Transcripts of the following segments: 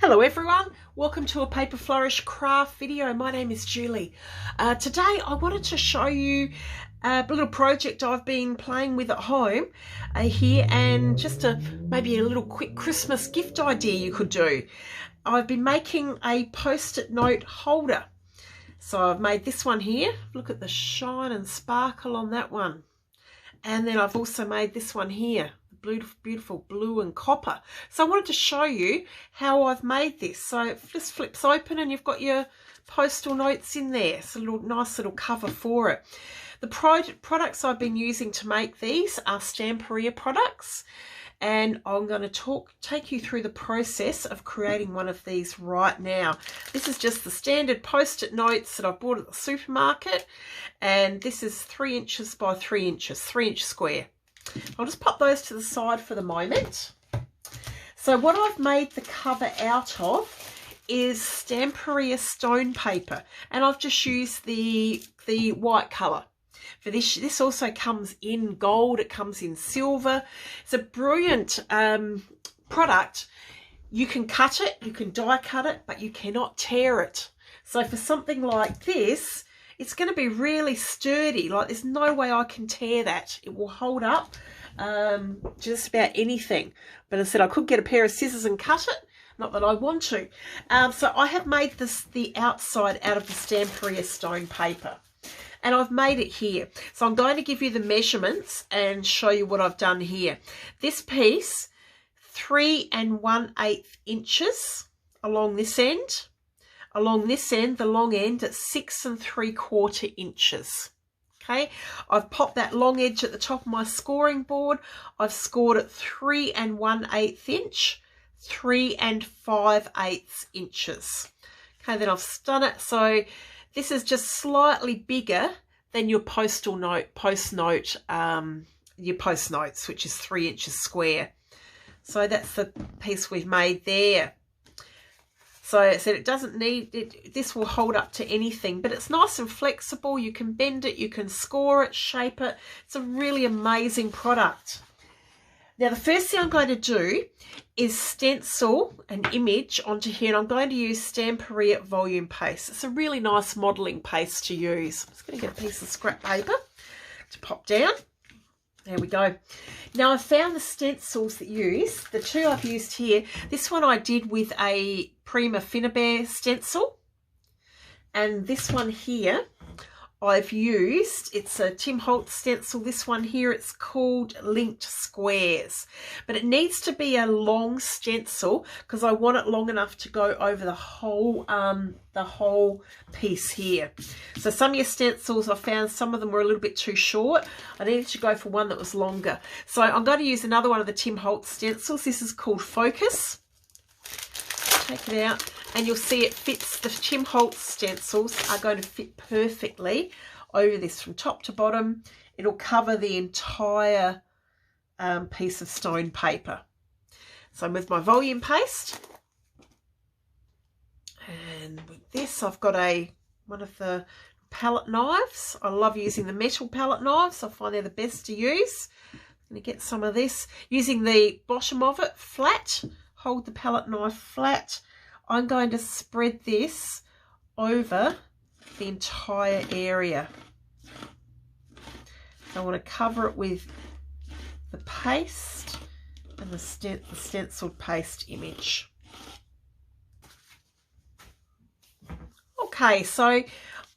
Hello everyone, welcome to a Paper Flourish craft video. My name is Julie. Today I wanted to show you a little project I've been playing with at home here, and just maybe a little quick Christmas gift idea you could do. I've been making a post-it note holder. So I've made this one here. Look at the shine and sparkle on that one. And then I've also made this one here. Beautiful blue and copper. So I wanted to show you how I've made this. So it just flips open and you've got your postal notes in there. It's a nice little cover for it. The products I've been using to make these are Stamperia products, and I'm going to take you through the process of creating one of these right now. This is just the standard post-it notes that I've bought at the supermarket, and this is 3 inches by 3 inches, 3-inch square. I'll just pop those to the side for the moment. So what I've made the cover out of is Stamperia stone paper, and I've just used the white colour. For this also comes in gold, it comes in silver. It's a brilliant product. You can cut it, you can die cut it, but you cannot tear it. So for something like this, it's going to be really sturdy. Like, there's no way I can tear that. It will hold up just about anything. But as I said, I could get a pair of scissors and cut it. Not that I want to. So I have made the outside out of the Stamperia stone paper. And I've made it here. So I'm going to give you the measurements and show you what I've done here. This piece, 3 1/8 inches along this end. Along this end, the long end, at 6 3/4 inches. Okay, I've popped that long edge at the top of my scoring board. I've scored it 3 1/8 inch, 3 5/8 inches. Okay, then I've done it. So this is just slightly bigger than your post notes, which is 3 inches square. So that's the piece we've made there. So I said it doesn't need it. This will hold up to anything, but it's nice and flexible. You can bend it, you can score it, shape it. It's a really amazing product. Now the first thing I'm going to do is stencil an image onto here, and I'm going to use Stamperia volume paste. It's a really nice modelling paste to use. I'm just going to get a piece of scrap paper to pop down. There we go. Now I've found the stencils that use, the two I've used here. This one I did with a Prima Finibare stencil, and this one here I've used, it's a Tim Holtz stencil. This one here, it's called Linked Squares, but it needs to be a long stencil because I want it long enough to go over the whole piece here. So some of your stencils, I found some of them were a little bit too short. I needed to go for one that was longer. So I'm going to use another one of the Tim Holtz stencils. This is called Focus. Take it out, and you'll see it fits. The Tim Holtz stencils are going to fit perfectly over this from top to bottom. It'll cover the entire piece of stone paper. So with my volume paste, and with this I've got one of the palette knives. I love using the metal palette knives. I find they're the best to use. I'm going to get some of this, using the bottom of it flat. Hold the palette knife flat. I'm going to spread this over the entire area. I want to cover it with the paste and the stenciled paste image. Okay, so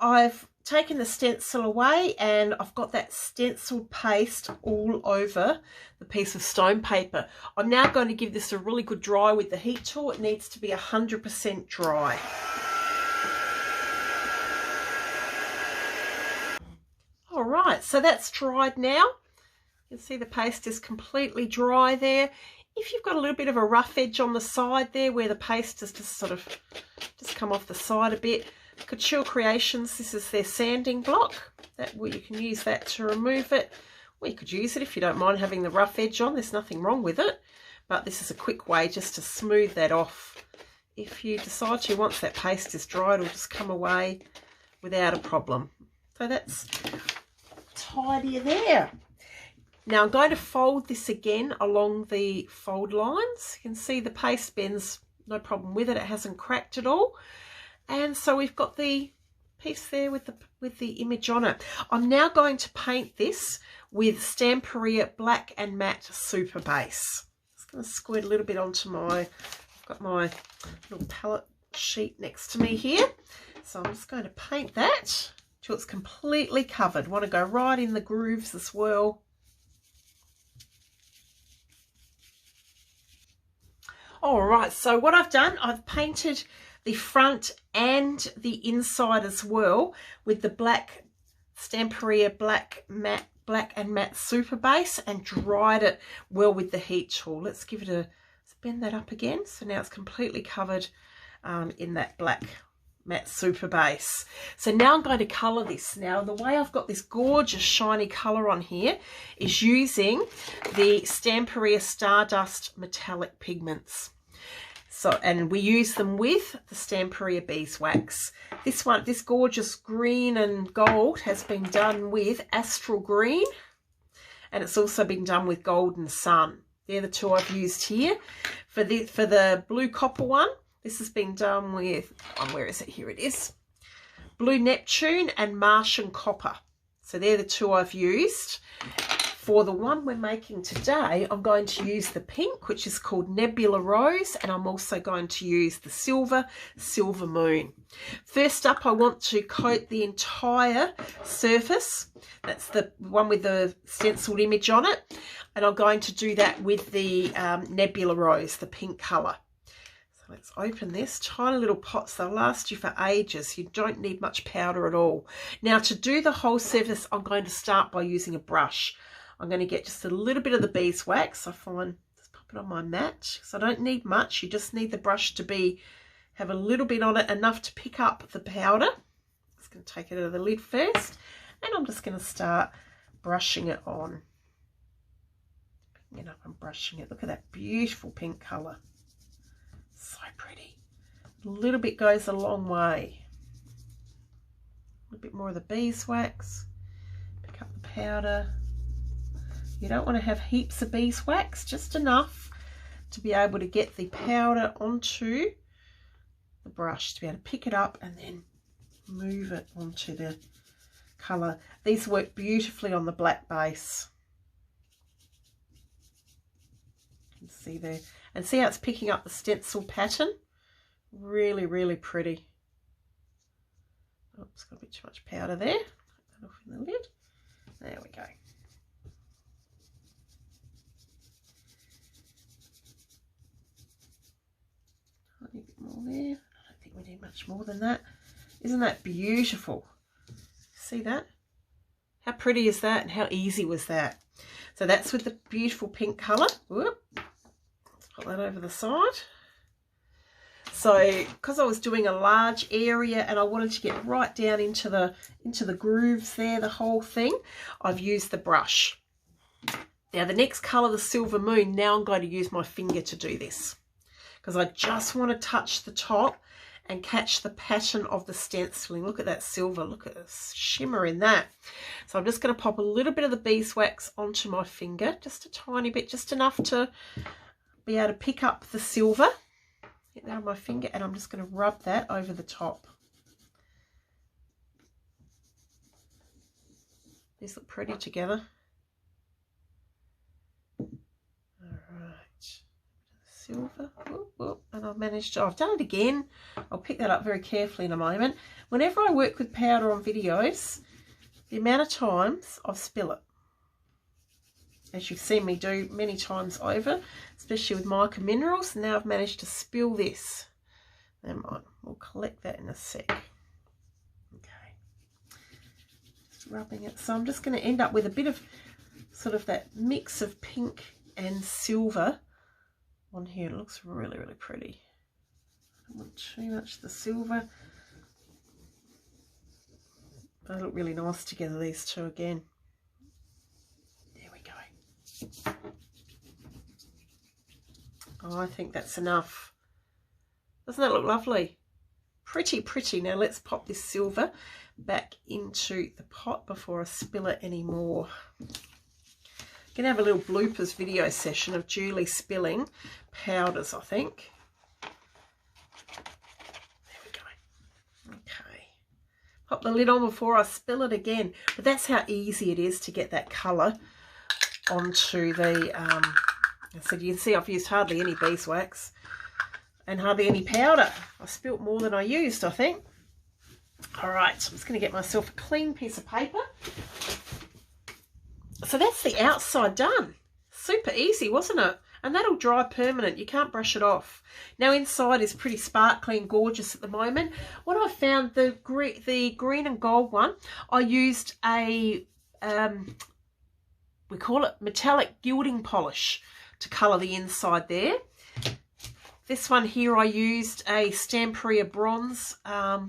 I've taken the stencil away and I've got that stenciled paste all over the piece of stone paper. I'm now going to give this a really good dry with the heat tool. It needs to be 100% dry. All right, so that's dried now. You can see the paste is completely dry there. If you've got a little bit of a rough edge on the side there where the paste has just sort of come off the side a bit, Couture Creations, this is their sanding block. You can use that to remove it. Well, you could use it if you don't mind having the rough edge on. There's nothing wrong with it. But this is a quick way just to smooth that off. If you decide to, once that paste is dry, it'll just come away without a problem. So that's tidier there. Now I'm going to fold this again along the fold lines. You can see the paste bends no problem with it. It hasn't cracked at all. And so we've got the piece there with the image on it. I'm now going to paint this with Stamperia Black and Matte Superbase. Just going to squirt a little bit onto I've got my little palette sheet next to me here. So I'm just going to paint that till it's completely covered. Want to go right in the grooves as well. All right, so what I've done, I've painted the front and the inside as well with the black Stamperia Black and Matte Superbase, and dried it well with the heat tool. Let's give it a, let's bend that up again. So now it's completely covered in that black matte Superbase. So now I'm going to colour this. Now the way I've got this gorgeous shiny colour on here is using the Stamperia Stardust metallic pigments. So, and we use them with the Stamperia Beeswax. This one, this gorgeous green and gold has been done with Astral Green, and it's also been done with Golden Sun. They're the two I've used here. For the blue copper one, this has been done with, where is it? Here it is. Blue Neptune and Martian Copper. So they're the two I've used. For the one we're making today, I'm going to use the pink, which is called Nebula Rose, and I'm also going to use the Silver Moon. First up, I want to coat the entire surface. That's the one with the stenciled image on it, and I'm going to do that with the Nebula Rose, the pink colour. So let's open this. Tiny little pots, they'll last you for ages. You don't need much powder at all. Now, to do the whole surface, I'm going to start by using a brush. I'm going to get just a little bit of the beeswax. I find, just pop it on my mat, because I don't need much. You just need the brush to have a little bit on it, enough to pick up the powder. I'm just going to take it out of the lid first, and I'm just going to start brushing it on. Picking it up and brushing it. Look at that beautiful pink colour. So pretty. A little bit goes a long way. A little bit more of the beeswax. Pick up the powder. You don't want to have heaps of beeswax, just enough to be able to get the powder onto the brush, to be able to pick it up and then move it onto the colour. These work beautifully on the black base. You can see there. And see how it's picking up the stencil pattern? Really, really pretty. Oops, got a bit too much powder there. Take that off in the lid. There we go. A bit more there. I don't think we need much more than that. Isn't that beautiful? See that? How pretty is that, and how easy was that? So that's with the beautiful pink colour. Whoop. Let's put that over the side. So because I was doing a large area and I wanted to get right down into the grooves there, the whole thing, I've used the brush. Now the next colour, the Silver Moon, now I'm going to use my finger to do this, because I just want to touch the top and catch the pattern of the stenciling. Look at that silver. Look at the shimmer in that. So I'm just going to pop a little bit of the beeswax onto my finger, just a tiny bit, just enough to be able to pick up the silver. Get that on my finger, and I'm just going to rub that over the top. These look pretty together. Silver, whoop, whoop, and I've managed to, I've done it again. I'll pick that up very carefully in a moment. Whenever I work with powder on videos, the amount of times I spill it, as you've seen me do many times over, especially with mica minerals. Now I've managed to spill this. Never mind, we'll collect that in a sec. Okay, just rubbing it. So I'm just going to end up with a bit of sort of that mix of pink and silver on here. It looks really, really pretty. I don't want too much of the silver. They look really nice together, these two again. There we go. Oh, I think that's enough. Doesn't that look lovely? Pretty, pretty. Now let's pop this silver back into the pot before I spill it anymore. Gonna have a little bloopers video session of Julie spilling powders, I think. pop the lid on before I spill it again. But that's how easy it is to get that colour onto the, so you can see I've used hardly any beeswax and hardly any powder. I spilt more than I used, I think. All right, so I'm just going to get myself a clean piece of paper. So that's the outside done. Super easy, wasn't it? And that'll dry permanent. You can't brush it off. Now inside is pretty sparkly and gorgeous at the moment. What I found, the green and gold one, I used a, we call it metallic gilding polish to colour the inside there. This one here I used a Stamperia bronze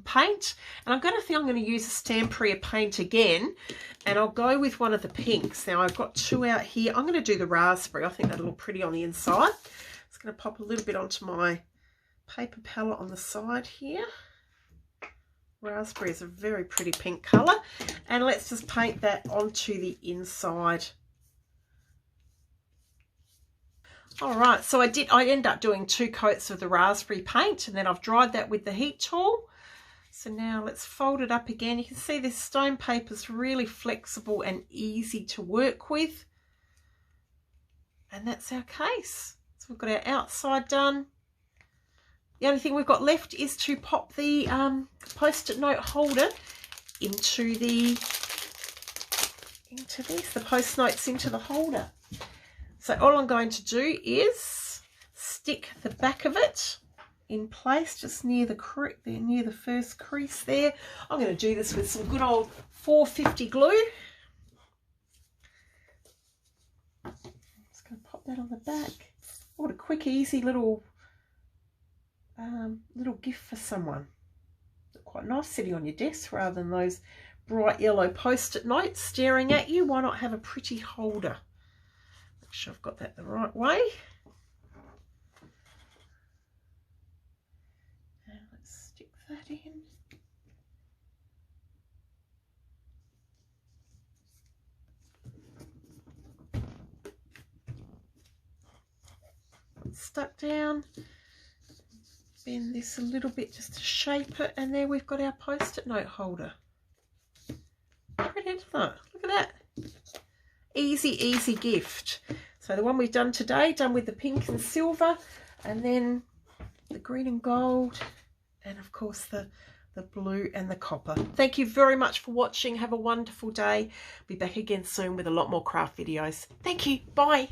paint, and I'm going to use a Stamperia paint again, and I'll go with one of the pinks. Now I've got two out here. I'm going to do the raspberry. I think that'll look pretty on the inside. Just going to pop a little bit onto my paper palette on the side here. Raspberry is a very pretty pink colour, and let's just paint that onto the inside. All right, so I end up doing 2 coats of the raspberry paint, and then I've dried that with the heat tool. So now let's fold it up again. You can see this stone paper is really flexible and easy to work with. And that's our case. So we've got our outside done. The only thing we've got left is to pop the post-it note holder into the post notes into the holder. So all I'm going to do is stick the back of it in place, just near the first crease there. I'm going to do this with some good old 450 glue. Just going to pop that on the back. What a quick, easy little gift for someone. Quite nice sitting on your desk rather than those bright yellow post-it notes staring at you. Why not have a pretty holder? Make sure I've got that the right way. And let's stick that in. It's stuck down. Bend this a little bit just to shape it, and there we've got our post-it note holder. Pretty, isn't it? Look at that. Easy, easy gift. So the one we've done today, done with the pink and silver, and then the green and gold, and of course the blue and the copper. Thank you very much for watching. Have a wonderful day. Be back again soon with a lot more craft videos. Thank you. Bye.